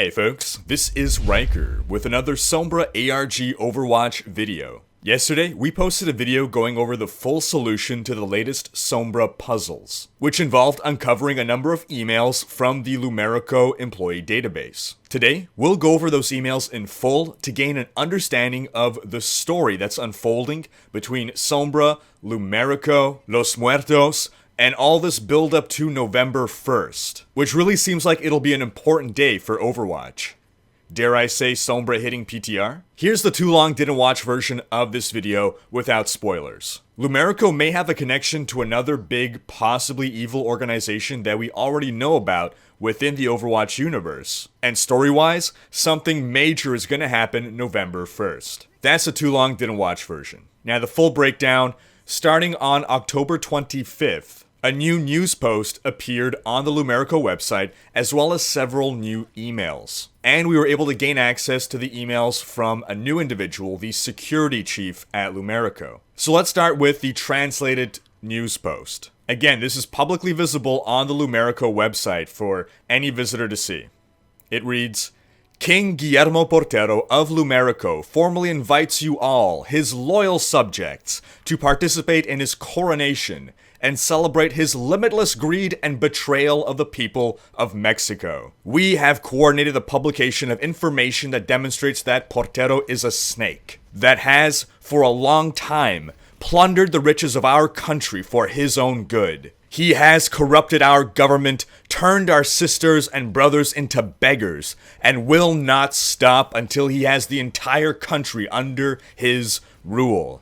Hey folks, this is Rhykker with another Sombra ARG Overwatch video. Yesterday, we posted a video going over the full solution to the latest Sombra puzzles, which involved uncovering a number of emails from the Lumerico employee database. Today, we'll go over those emails in full to gain an understanding of the story that's unfolding between Sombra, Lumerico, Los Muertos, and all this build up to November 1st, which really seems like it'll be an important day for Overwatch. Dare I say Sombra hitting PTR? Here's the too long didn't watch version of this video without spoilers. Lumerico may have a connection to another big, possibly evil organization that we already know about within the Overwatch universe. And story-wise, something major is gonna happen November 1st. That's the too long didn't watch version. Now the full breakdown, starting on October 25th, a new news post appeared on the Lumerico website, as well as several new emails. And we were able to gain access to the emails from a new individual, the security chief at Lumerico. So let's start with the translated news post. Again, this is publicly visible on the Lumerico website for any visitor to see. It reads, King Guillermo Portero of Lumerico formally invites you all, his loyal subjects, to participate in his coronation and celebrate his limitless greed and betrayal of the people of Mexico. We have coordinated the publication of information that demonstrates that Portero is a snake that has, for a long time, plundered the riches of our country for his own good. He has corrupted our government, turned our sisters and brothers into beggars, and will not stop until he has the entire country under his rule.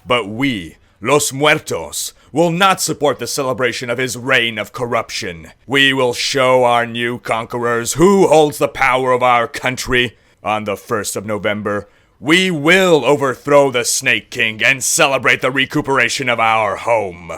But we, Los Muertos, will not support the celebration of his reign of corruption. We will show our new conquerors who holds the power of our country. On the 1st of November, we will overthrow the Snake King and celebrate the recuperation of our home.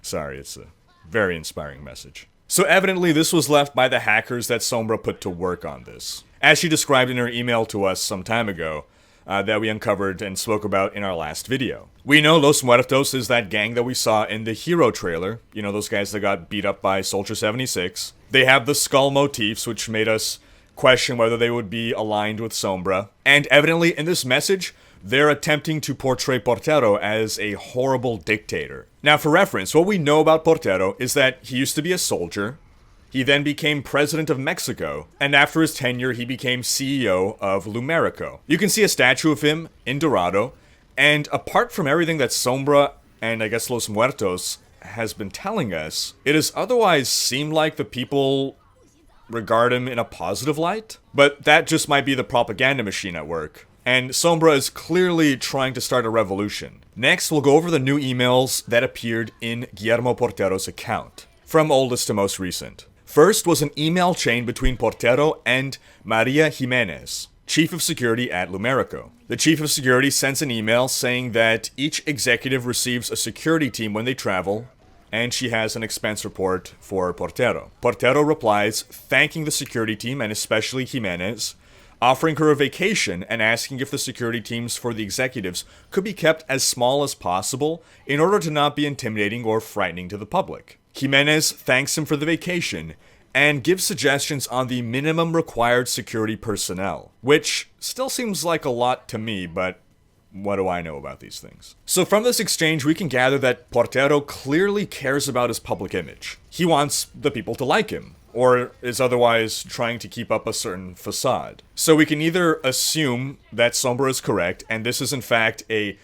Sorry, it's a very inspiring message. So evidently this was left by the hackers that Sombra put to work on this. As she described in her email to us some time ago, that we uncovered and spoke about in our last video. We know Los Muertos is that gang that we saw in the Hero trailer. You know, those guys that got beat up by Soldier 76. They have the skull motifs, which made us question whether they would be aligned with Sombra. And evidently in this message, they're attempting to portray Portero as a horrible dictator. Now for reference, what we know about Portero is that he used to be a soldier. He then became president of Mexico, and after his tenure, he became CEO of Lumerico. You can see a statue of him in Dorado, and apart from everything that Sombra and I guess Los Muertos has been telling us, it has otherwise seemed like the people regard him in a positive light. But that just might be the propaganda machine at work. And Sombra is clearly trying to start a revolution. Next, we'll go over the new emails that appeared in Guillermo Portero's account, from oldest to most recent. First was an email chain between Portero and Maria Jimenez, Chief of Security at Lumerico. The Chief of Security sends an email saying that each executive receives a security team when they travel, and she has an expense report for Portero. Portero replies, thanking the security team and especially Jimenez, offering her a vacation and asking if the security teams for the executives could be kept as small as possible in order to not be intimidating or frightening to the public. Jimenez thanks him for the vacation and gives suggestions on the minimum required security personnel, which still seems like a lot to me, but what do I know about these things? So from this exchange, we can gather that Portero clearly cares about his public image. He wants the people to like him, or is otherwise trying to keep up a certain facade. So we can either assume that Sombra is correct, and this is in fact a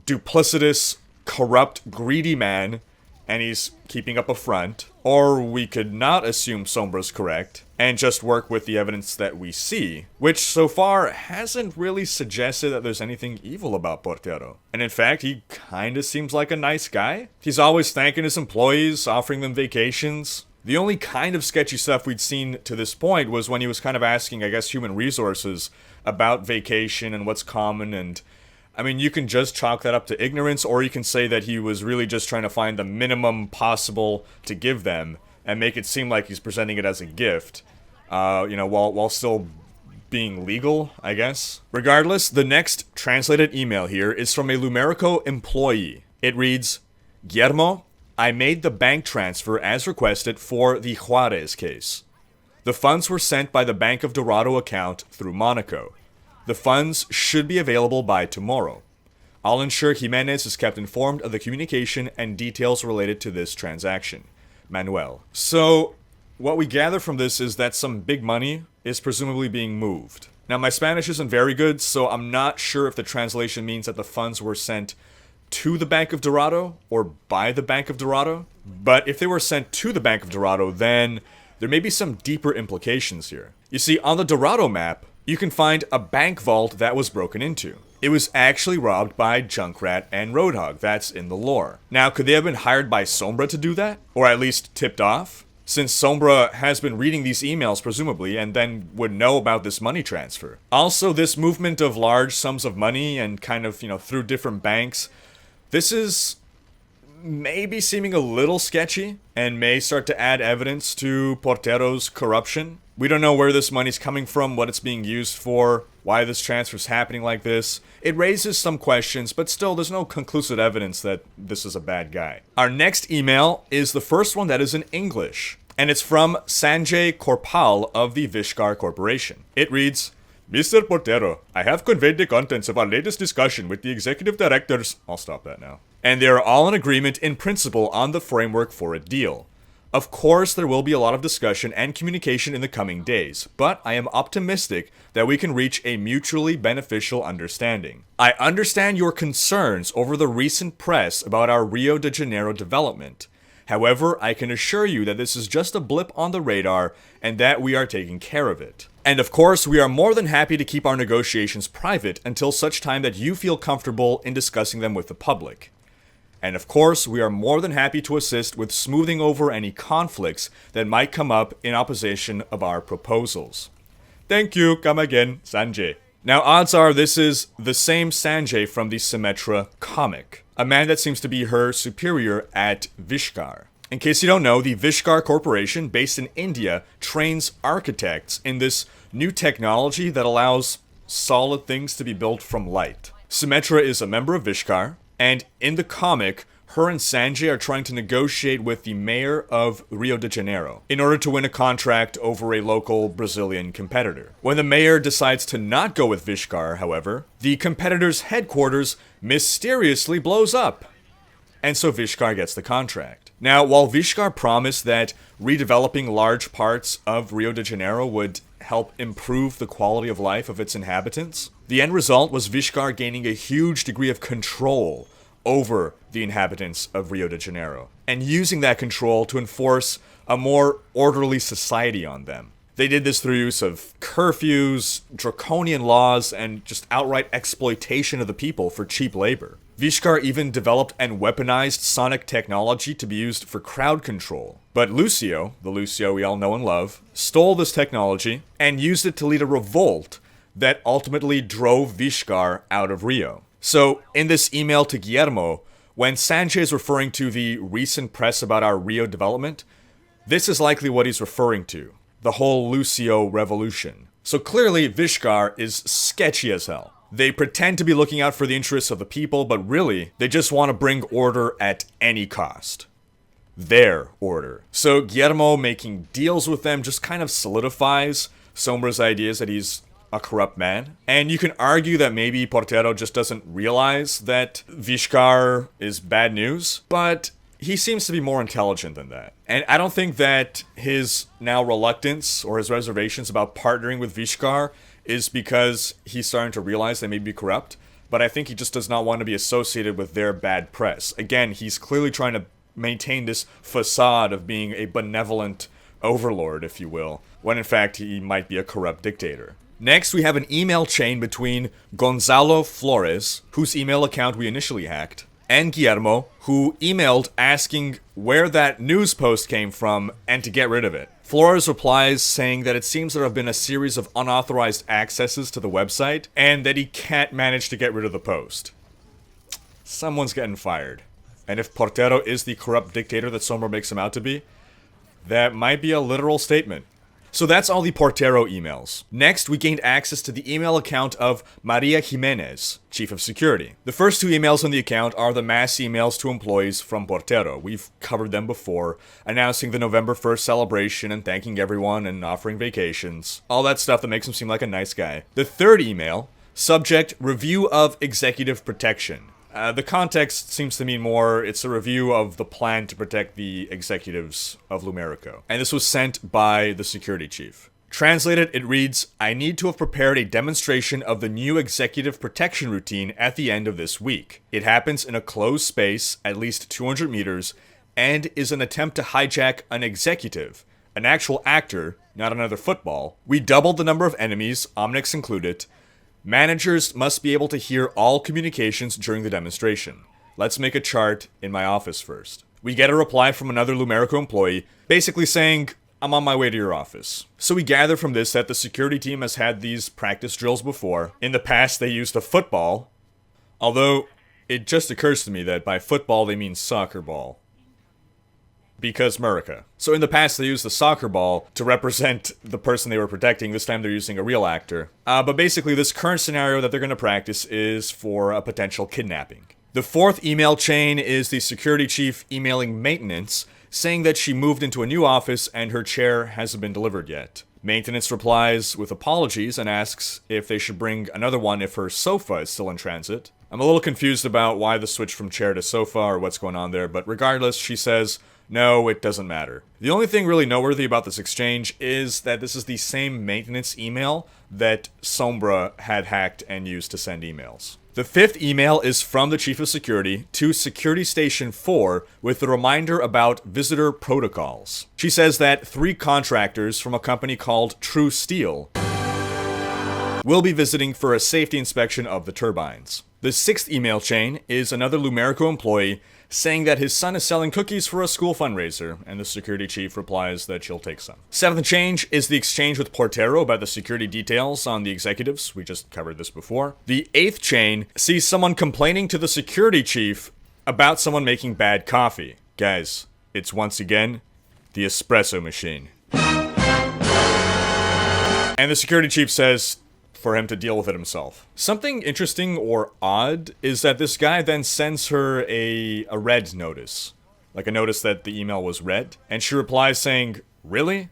duplicitous, corrupt, greedy man, and he's keeping up a front, or we could not assume Sombra's correct, and just work with the evidence that we see, which so far hasn't really suggested that there's anything evil about Portero. And in fact, he kinda seems like a nice guy. He's always thanking his employees, offering them vacations. The only kind of sketchy stuff we'd seen to this point was when he was kind of asking, I guess, human resources about vacation and what's common, and I mean, you can just chalk that up to ignorance, or you can say that he was really just trying to find the minimum possible to give them and make it seem like he's presenting it as a gift, while still being legal, I guess. Regardless, the next translated email here is from a Lumerico employee. It reads, Guillermo, I made the bank transfer as requested for the Juarez case. The funds were sent by the Bank of Dorado account through Monaco. The funds should be available by tomorrow. I'll ensure Jimenez is kept informed of the communication and details related to this transaction. Manuel. So, what we gather from this is that some big money is presumably being moved. Now, my Spanish isn't very good, so I'm not sure if the translation means that the funds were sent to the Bank of Dorado or by the Bank of Dorado. But if they were sent to the Bank of Dorado, then there may be some deeper implications here. You see, on the Dorado map, you can find a bank vault that was broken into. It was actually robbed by Junkrat and Roadhog. That's in the lore. Now, could they have been hired by Sombra to do that? Or at least tipped off? Since Sombra has been reading these emails, presumably, and then would know about this money transfer. Also, this movement of large sums of money and kind of, through different banks, this is maybe seeming a little sketchy and may start to add evidence to Portero's corruption. We don't know where this money's coming from, what it's being used for, why this transfer's happening like this. It raises some questions, but still there's no conclusive evidence that this is a bad guy. Our next email is the first one that is in English, and it's from Sanjay Korpal of the Vishkar Corporation. It reads, Mr. Portero, I have conveyed the contents of our latest discussion with the executive directors. I'll stop that now. And they are all in agreement in principle on the framework for a deal. Of course, there will be a lot of discussion and communication in the coming days, but I am optimistic that we can reach a mutually beneficial understanding. I understand your concerns over the recent press about our Rio de Janeiro development. However, I can assure you that this is just a blip on the radar and that we are taking care of it. And of course, we are more than happy to keep our negotiations private until such time that you feel comfortable in discussing them with the public. And of course, we are more than happy to assist with smoothing over any conflicts that might come up in opposition of our proposals. Thank you, come again, Sanjay. Now, odds are this is the same Sanjay from the Symmetra comic, a man that seems to be her superior at Vishkar. In case you don't know, the Vishkar Corporation, based in India, trains architects in this new technology that allows solid things to be built from light. Symmetra is a member of Vishkar, and in the comic, her and Sanjay are trying to negotiate with the mayor of Rio de Janeiro in order to win a contract over a local Brazilian competitor. When the mayor decides to not go with Vishkar, however, the competitor's headquarters mysteriously blows up. And so Vishkar gets the contract. Now, while Vishkar promised that redeveloping large parts of Rio de Janeiro would help improve the quality of life of its inhabitants, the end result was Vishkar gaining a huge degree of control over the inhabitants of Rio de Janeiro, and using that control to enforce a more orderly society on them. They did this through use of curfews, draconian laws, and just outright exploitation of the people for cheap labor. Vishkar even developed and weaponized sonic technology to be used for crowd control. But Lucio, the Lucio we all know and love, stole this technology and used it to lead a revolt that ultimately drove Vishkar out of Rio. So, in this email to Guillermo, when Sanjay is referring to the recent press about our Rio development, this is likely what he's referring to. The whole Lucio revolution. So clearly, Vishkar is sketchy as hell. They pretend to be looking out for the interests of the people, but really, they just want to bring order at any cost. Their order. So Guillermo making deals with them just kind of solidifies Sombra's ideas that he's a corrupt man. And you can argue that maybe Portero just doesn't realize that Vishkar is bad news, but he seems to be more intelligent than that. And I don't think that his now reluctance or his reservations about partnering with Vishkar is because he's starting to realize they may be corrupt, but I think he just does not want to be associated with their bad press. Again, he's clearly trying to maintain this facade of being a benevolent overlord, if you will, when in fact he might be a corrupt dictator. Next, we have an email chain between Gonzalo Flores, whose email account we initially hacked, and Guillermo, who emailed asking where that news post came from and to get rid of it. Flores replies saying that it seems there have been a series of unauthorized accesses to the website and that he can't manage to get rid of the post. Someone's getting fired. And if Portero is the corrupt dictator that Sombra makes him out to be, that might be a literal statement. So that's all the Portero emails. Next, we gained access to the email account of Maria Jimenez, Chief of Security. The first two emails on the account are the mass emails to employees from Portero. We've covered them before, announcing the November 1st celebration and thanking everyone and offering vacations. All that stuff that makes him seem like a nice guy. The third email, subject, review of executive protection. The context seems to mean more, it's a review of the plan to protect the executives of Lumerico. And this was sent by the security chief. Translated, it reads, I need to have prepared a demonstration of the new executive protection routine at the end of this week. It happens in a closed space, at least 200 meters, and is an attempt to hijack an executive, an actual actor, not another football. We doubled the number of enemies, Omnix included. Managers must be able to hear all communications during the demonstration. Let's make a chart in my office first. We get a reply from another Lumerico employee, basically saying, I'm on my way to your office. So we gather from this that the security team has had these practice drills before. In the past, they used a football. Although, it just occurs to me that by football, they mean soccer ball. Because America. So in the past, they used the soccer ball to represent the person they were protecting. This time, they're using a real actor. But basically, this current scenario that they're going to practice is for a potential kidnapping. The fourth email chain is the security chief emailing maintenance, saying that she moved into a new office and her chair hasn't been delivered yet. Maintenance replies with apologies and asks if they should bring another one if her sofa is still in transit. I'm a little confused about why the switch from chair to sofa or what's going on there, but regardless, she says, no, it doesn't matter. The only thing really noteworthy about this exchange is that this is the same maintenance email that Sombra had hacked and used to send emails. The fifth email is from the Chief of Security to Security Station 4 with a reminder about visitor protocols. She says that 3 contractors from a company called True Steel will be visiting for a safety inspection of the turbines. The sixth email chain is another Lumerico employee saying that his son is selling cookies for a school fundraiser, and the security chief replies that she'll take some. Seventh change is the exchange with Portero about the security details on the executives. We just covered this before. The eighth chain sees someone complaining to the security chief about someone making bad coffee. Guys, it's once again the espresso machine. And the security chief says for him to deal with it himself. Something interesting or odd is that this guy then sends her a red notice. Like a notice that the email was read. And she replies saying, really?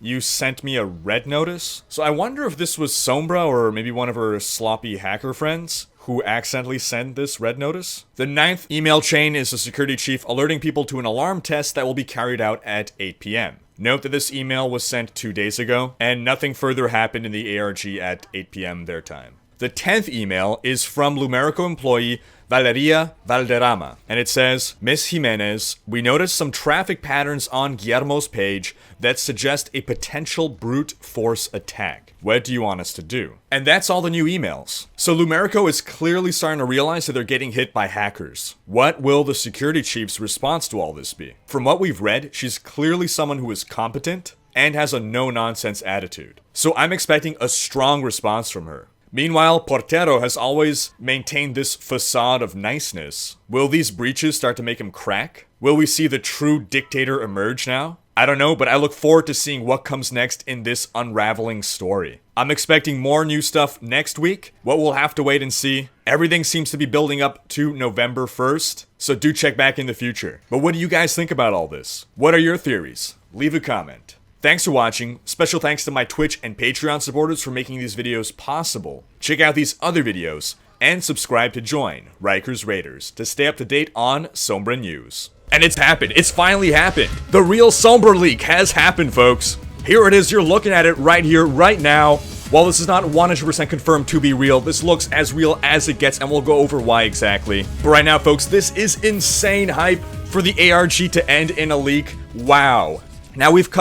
You sent me a red notice? So I wonder if this was Sombra or maybe one of her sloppy hacker friends who accidentally sent this red notice. The ninth email chain is the security chief alerting people to an alarm test that will be carried out at 8 p.m. Note that this email was sent 2 days ago, and nothing further happened in the ARG at 8 p.m. their time. The 10th email is from Lumerico employee Valeria Valderrama, and it says, Miss Jimenez, we noticed some traffic patterns on Guillermo's page that suggest a potential brute force attack. What do you want us to do? And that's all the new emails. So Lumerico is clearly starting to realize that they're getting hit by hackers. What will the security chief's response to all this be? From what we've read, she's clearly someone who is competent and has a no-nonsense attitude. So I'm expecting a strong response from her. Meanwhile, Portero has always maintained this facade of niceness. Will these breaches start to make him crack? Will we see the true dictator emerge now? I don't know, but I look forward to seeing what comes next in this unraveling story. I'm expecting more new stuff next week. What we'll have to wait and see. Everything seems to be building up to November 1st, so do check back in the future. But what do you guys think about all this? What are your theories? Leave a comment. Thanks for watching. Special thanks to my Twitch and Patreon supporters for making these videos possible. Check out these other videos, and subscribe to join Rhykkers Raiders to stay up to date on Sombra news. And it's happened. It's finally happened. The real Sombra leak has happened, folks. Here it is. You're looking at it right here, right now. While this is not 100% confirmed to be real, this looks as real as it gets, and we'll go over why exactly. But right now, folks, this is insane hype for the ARG to end in a leak. Wow. Now we've covered